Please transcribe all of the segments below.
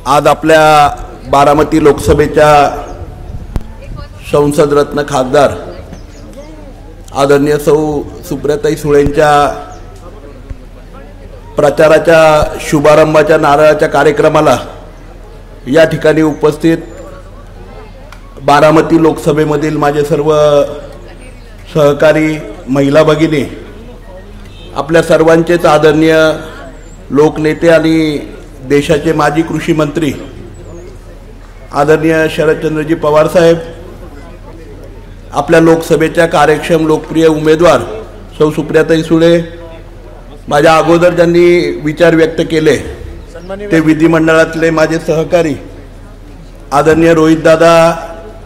आज आपल्या बारामती लोकसभेच्या संसद रत्न खासदार आदरणीय सौ सुप्रियाताई सुळेंच्या प्रचाराच्या शुभारंभाच्या नारळाच्या कार्यक्रमाला या ठिकाणी उपस्थित बारामती लोकसभेमधील माझे सर्व सहकारी महिला भगिनी, आपल्या सर्वांचेच आदरणीय लोकनेते आणि देशाचे माजी कृषी मंत्री आदरणीय शरदचंद्रजी पवार साहेब, आपल्या लोकसभेच्या कार्यक्षम लोकप्रिय उमेदवार सौ सुप्रियाताई सुळे, माझ्या अगोदर ज्यांनी विचार व्यक्त केले ते विधिमंडळातले माझे सहकारी आदरणीय रोहित दादा,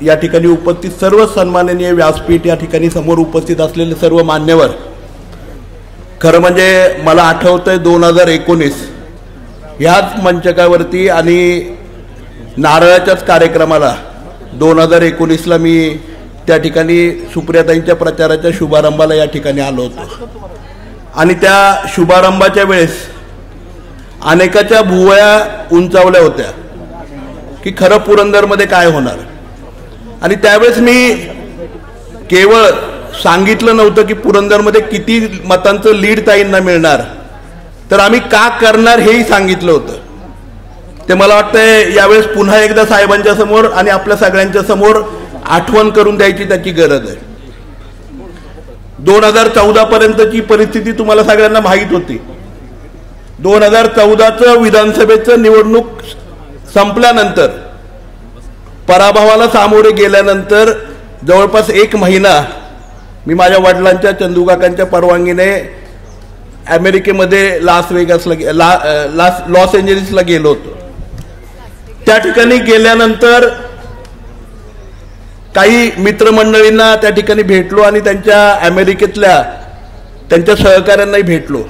या ठिकाणी उपस्थित सर्व सन्माननीय व्यासपीठ, या ठिकाणी समोर उपस्थित असलेले सर्व मान्यवर, खरं म्हणजे मला आठवतंय 2019 ह्याच मंचकावरती आणि नारळाच्याच कार्यक्रमाला 2019ला मी त्या ठिकाणी सुप्रियाताईंच्या प्रचाराच्या शुभारंभाला या ठिकाणी आलो होतो आणि त्या शुभारंभाच्या वेळेस अनेकाच्या भुवया उंचावल्या होत्या की खरं पुरंदरमध्ये काय होणार. आणि त्यावेळेस मी केवळ सांगितलं नव्हतं की पुरंदरमध्ये किती मतांचं लीड ताईंना मिळणार, तर आम्ही का करणार हेही सांगितलं होतं. ते मला वाटतंय यावेळेस पुन्हा एकदा साहेबांच्या समोर आणि आपल्या सगळ्यांच्या समोर आठवण करून द्यायची त्याची गरज आहे. 2014 पर्यंतची परिस्थिती तुम्हाला सगळ्यांना माहीत होती. 2014चं विधानसभेचं निवडणूक संपल्यानंतर, पराभवाला सामोरे गेल्यानंतर जवळपास 1 महिना मी माझ्या वडिलांच्या चंदूकाकांच्या परवानगीने अमेरिकेमध्ये लॉस एंजेलिसला गेलो होतो. त्या ठिकाणी गेल्यानंतर काही मित्रमंडळींना त्या ठिकाणी भेटलो आणि त्यांच्या अमेरिकेतल्या त्यांच्या सहकाऱ्यांनाही भेटलो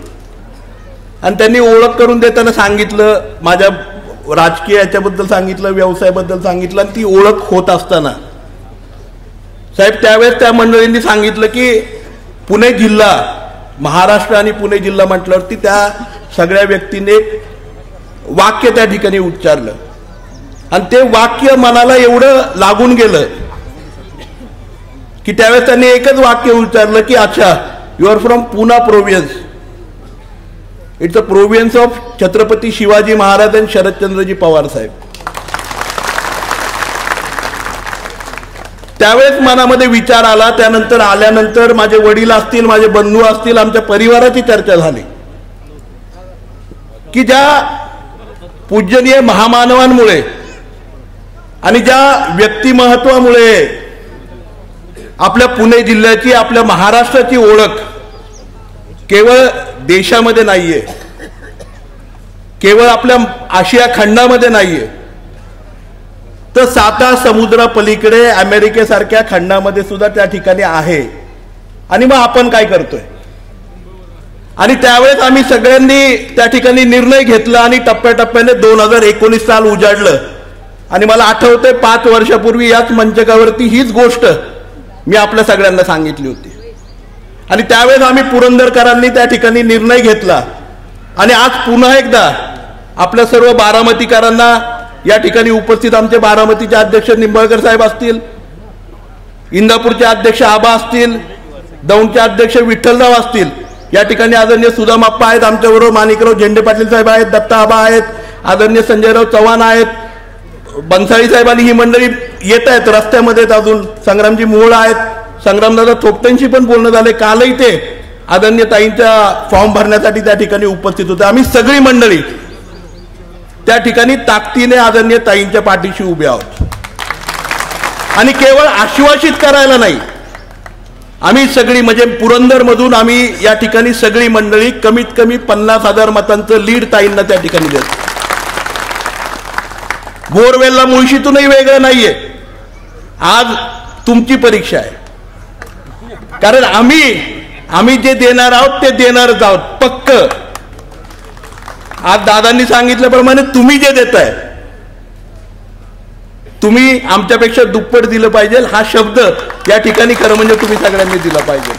आणि त्यांनी ओळख करून देताना सांगितलं, माझ्या राजकीय याच्याबद्दल सांगितलं, व्यवसायाबद्दल सांगितलं. आणि ती ओळख होत असताना साहेब त्यावेळेस त्या मंडळींनी सांगितलं की पुणे जिल्हा, महाराष्ट्र आणि पुणे जिल्हा म्हटल्यावरती त्या सगळ्या व्यक्तीने वाक्य त्या ठिकाणी उच्चारलं आणि ते वाक्य मनाला एवढं लागून गेलं की त्यावेळेस त्यांनी एकच वाक्य उच्चारलं की अच्छा, you are from Poona province, it's a province of Chhatrapati Shivaji Maharaj आणि शरदचंद्रजी पवार साहेब. त्यावेळेस मनामध्ये विचार आला. त्यानंतर आल्यानंतर माझे वडील असतील, माझे बंधू असतील, आमच्या परिवाराची चर्चा झाली की ज्या पूजनीय महामानवांमुळे आणि ज्या व्यक्तिमत्वामुळे आपल्या पुणे जिल्ह्याची, आपल्या महाराष्ट्राची ओळख केवळ देशामध्ये नाहीये, केवळ आपल्या आशिया खंडामध्ये नाहीये, तर 7 समुद्रापलीकडे अमेरिकेसारख्या खंडामध्ये सुद्धा त्या ठिकाणी आहे. आणि मग आपण काय करतोय. आणि त्यावेळेस आम्ही सगळ्यांनी त्या ठिकाणी निर्णय घेतला आणि टप्प्याटप्प्याने 2019 साल उजाडलं. आणि मला आठवतंय 5 वर्षापूर्वी याच मंचकावरती हीच गोष्ट मी आपल्या सगळ्यांना सांगितली होती. आणि त्यावेळेस आम्ही पुरंदरकरांनी त्या ठिकाणी निर्णय घेतला आणि आज पुन्हा एकदा आपल्या सर्व बारामतीकरांना, या ठिकाणी उपस्थित आमचे बारामतीचे अध्यक्ष निंबाळकर साहेब असतील, इंदापूरचे अध्यक्ष आबा असतील, दौंडचे अध्यक्ष विठ्ठलराव असतील, या ठिकाणी आदरणीय सुदामाप्पा आहेत, आमच्याबरोबर माणिकराव झेंडे पाटील साहेब आहेत, दत्ता आबा आहेत, आदरणीय संजयराव चव्हाण आहेत, बनसाळी साहेब आणि ही मंडळी येत आहेत रस्त्यामध्ये. अजून संग्रामजी मोहोळ आहेत, संग्रामदादा थोपटेंशी पण बोलणं झाले. कालही ते आदरणीय ताईंचा फॉर्म भरण्यासाठी त्या ठिकाणी उपस्थित होते. आम्ही सगळी मंडळी त्या ठिकाणी ताकदीने आदरणीय ताईंच्या पाठीशी उभे आहोत. आणि केवळ आश्वासित करायला नाही, आम्ही सगळी म्हणजे पुरंदरमधून आम्ही या ठिकाणी सगळी मंडळी कमीत कमी 50,000 मतांचं लीड ताईंना त्या ठिकाणी देतो. बोरवेलला मुळशीतूनही वेगळं नाहीये. आज तुमची परीक्षा आहे, कारण आम्ही जे देणार आहोत ते देणारच आहोत पक्क. आज दादांनी सांगितल्याप्रमाणे तुम्ही जे देताय तुम्ही आमच्यापेक्षा दुप्पट दिलं पाहिजे, हा शब्द या ठिकाणी खरं म्हणजे तुम्ही सगळ्यांनी दिला पाहिजे.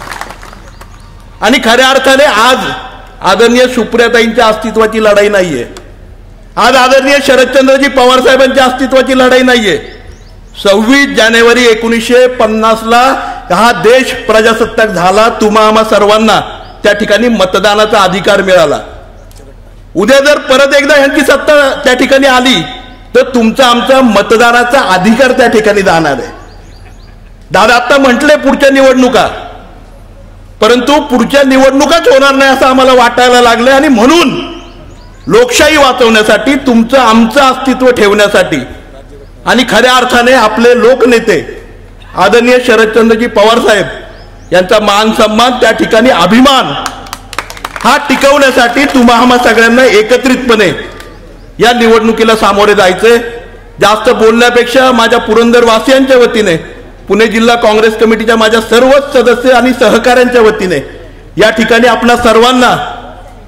आणि खऱ्या अर्थाने आज आदरणीय सुप्रियाताईंच्या अस्तित्वाची लढाई नाहीये, आज आदरणीय शरदचंद्रजी पवार साहेबांच्या अस्तित्वाची लढाई नाहीये. 26 जानेवारी 1950ला हा देश प्रजासत्ताक झाला. तुम्हा आम्हा सर्वांना त्या ठिकाणी मतदानाचा अधिकार मिळाला. उद्या जर परत एकदा यांची सत्ता त्या ठिकाणी आली तर तुमचा आमचा मतदानाचा अधिकार त्या ठिकाणी जाणार आहे. दादा आता म्हटले पुढच्या निवडणुका, परंतु पुढच्या निवडणुकाच होणार नाही असं आम्हाला वाटायला लागलं. आणि म्हणून लोकशाही वाचवण्यासाठी, तुमचं आमचं अस्तित्व ठेवण्यासाठी आणि खऱ्या अर्थाने आपले लोकनेते आदरणीय शरदचंद्रजी पवार साहेब यांचा मान सन्मान, त्या ठिकाणी अभिमान हा टिकवण्यासाठी तुम्हा आम्हा सगळ्यांना एकत्रितपणे या निवडणुकीला सामोरे जायचे. जास्त बोलण्यापेक्षा माझ्या पुरंदरवासियांच्या वतीने, पुणे जिल्हा काँग्रेस कमिटीच्या माझ्या सर्वच सदस्य आणि सहकाऱ्यांच्या वतीने या ठिकाणी आपल्या सर्वांना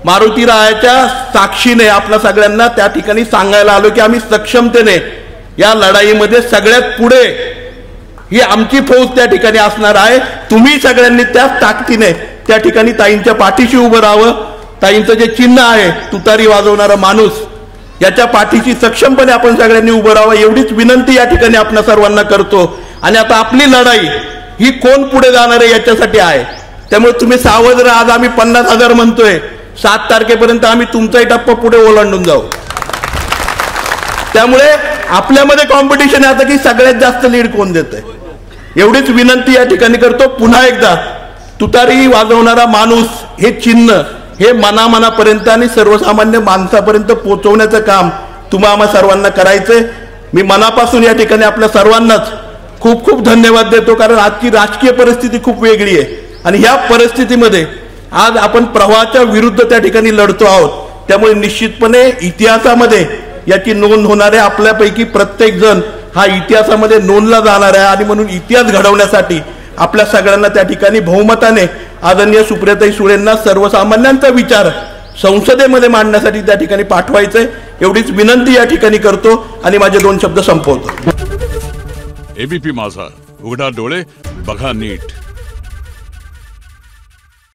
मारुती रायाच्या साक्षीने आपल्या सगळ्यांना त्या ठिकाणी सांगायला आलो की आम्ही सक्षमतेने या लढाईमध्ये सगळ्यात पुढे ही आमची फौज त्या ठिकाणी असणार आहे. तुम्ही सगळ्यांनी त्याच ताकदीने त्या ठिकाणी ताईंच्या पाठीशी उभं राहावं. ताईंचं जे चिन्ह आहे तुतारी वाजवणारा माणूस, याच्या पाठीशी सक्षमपणे आपण सगळ्यांनी उभं राहावं एवढीच विनंती या ठिकाणी आपण सर्वांना करतो. आणि आता आपली लढाई ही कोण पुढे जाणार आहे याच्यासाठी आहे. त्यामुळे तुम्ही सावध राहा. आज आम्ही 50,000 म्हणतोय, 7 तारखेपर्यंत आम्ही तुमचाही टप्पा पुढे ओलांडून जाऊ. त्यामुळे आपल्यामध्ये कॉम्पिटिशन आहे आता की सगळ्यात जास्त लीड कोण देतंय, एवढीच विनंती या ठिकाणी करतो. पुन्हा एकदा तुतारी वाजवणारा माणूस हे चिन्ह हे मनामनापर्यंत आणि सर्वसामान्य माणसापर्यंत पोहोचवण्याचं काम तुम्हा आम्हा सर्वांना करायचंय. मी मनापासून या ठिकाणी आपल्या सर्वांनाच खूप खूप धन्यवाद देतो, कारण आजची राजकीय परिस्थिती खूप वेगळी आहे आणि ह्या परिस्थितीमध्ये आज आपण प्रवाहाच्या विरुद्ध त्या ठिकाणी लढतो आहोत. त्यामुळे निश्चितपणे इतिहासामध्ये याची नोंद होणार आहे. आपल्यापैकी प्रत्येक जण हा इतिहासामध्ये नोंदला जाणार आहे आणि म्हणून इतिहास घडवण्यासाठी आपल्या सगळ्यांना त्या ठिकाणी बहुमताने आदरणीय सुप्रियाताई सुळेंना सर्वसामान्यांचा विचार संसदेमध्ये मांडण्यासाठी त्या ठिकाणी पाठवायचंय एवढीच विनंती या ठिकाणी करतो आणि माझे 2 शब्द संपवतो. एबीपी माझा, उघडा डोळे बघा नीट.